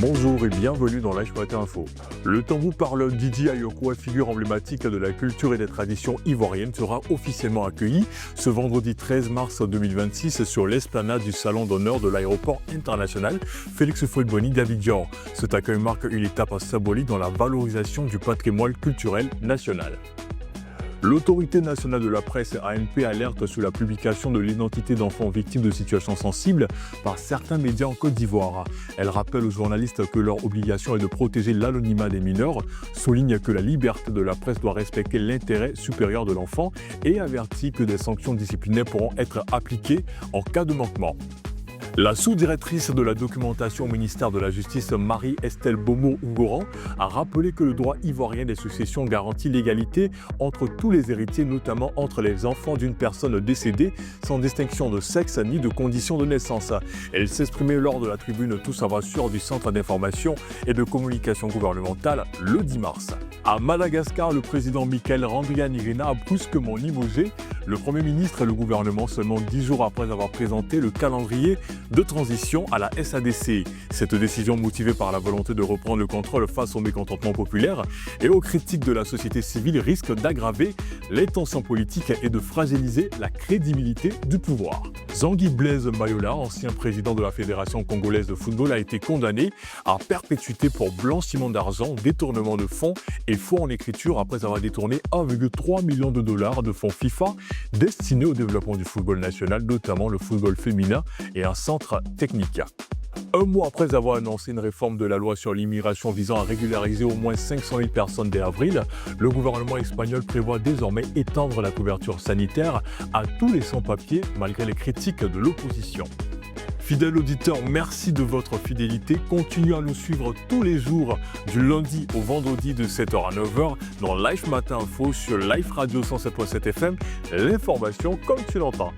Bonjour et bienvenue dans Live Matin Info. Le tambour parleur Didier Ayokoué, figure emblématique de la culture et des traditions ivoiriennes, sera officiellement accueilli ce vendredi 13 mars 2026 sur l'esplanade du Salon d'honneur de l'aéroport international Félix Houphouët-Boigny d'Abidjan. Cet accueil marque une étape symbolique dans la valorisation du patrimoine culturel national. L'Autorité nationale de la presse ANP alerte sur la publication de l'identité d'enfants victimes de situations sensibles par certains médias en Côte d'Ivoire. Elle rappelle aux journalistes que leur obligation est de protéger l'anonymat des mineurs, souligne que la liberté de la presse doit respecter l'intérêt supérieur de l'enfant et avertit que des sanctions disciplinaires pourront être appliquées en cas de manquement. La sous-directrice de la documentation au ministère de la Justice, Marie-Estelle Beaumont-Ougoran, a rappelé que le droit ivoirien des successions garantit l'égalité entre tous les héritiers, notamment entre les enfants d'une personne décédée, sans distinction de sexe ni de conditions de naissance. Elle s'exprimait lors de la tribune Tout savoir sûr du Centre d'information et de communication gouvernementale le 10 mars. À Madagascar, le président Michael Randrianirina a brusquement limogé le Premier ministre et le gouvernement seulement 10 jours après avoir présenté le calendrier de transition à la SADC. Cette décision, motivée par la volonté de reprendre le contrôle face au mécontentement populaire et aux critiques de la société civile, risque d'aggraver les tensions politiques et de fragiliser la crédibilité du pouvoir. Zangui Blaise Mayola, ancien président de la Fédération congolaise de football, a été condamné à perpétuité pour blanchiment d'argent, détournement de fonds et faux en écriture après avoir détourné 1,3 million de dollars de fonds FIFA destinés au développement du football national, notamment le football féminin et un centre technique. Un mois après avoir annoncé une réforme de la loi sur l'immigration visant à régulariser au moins 500 000 personnes dès avril, le gouvernement espagnol prévoit désormais étendre la couverture sanitaire à tous les sans-papiers malgré les critiques de l'opposition. Fidèles auditeurs, merci de votre fidélité. Continuez à nous suivre tous les jours du lundi au vendredi de 7h à 9h dans Live Matin Info sur Live Radio 107.7 FM. L'information comme tu l'entends.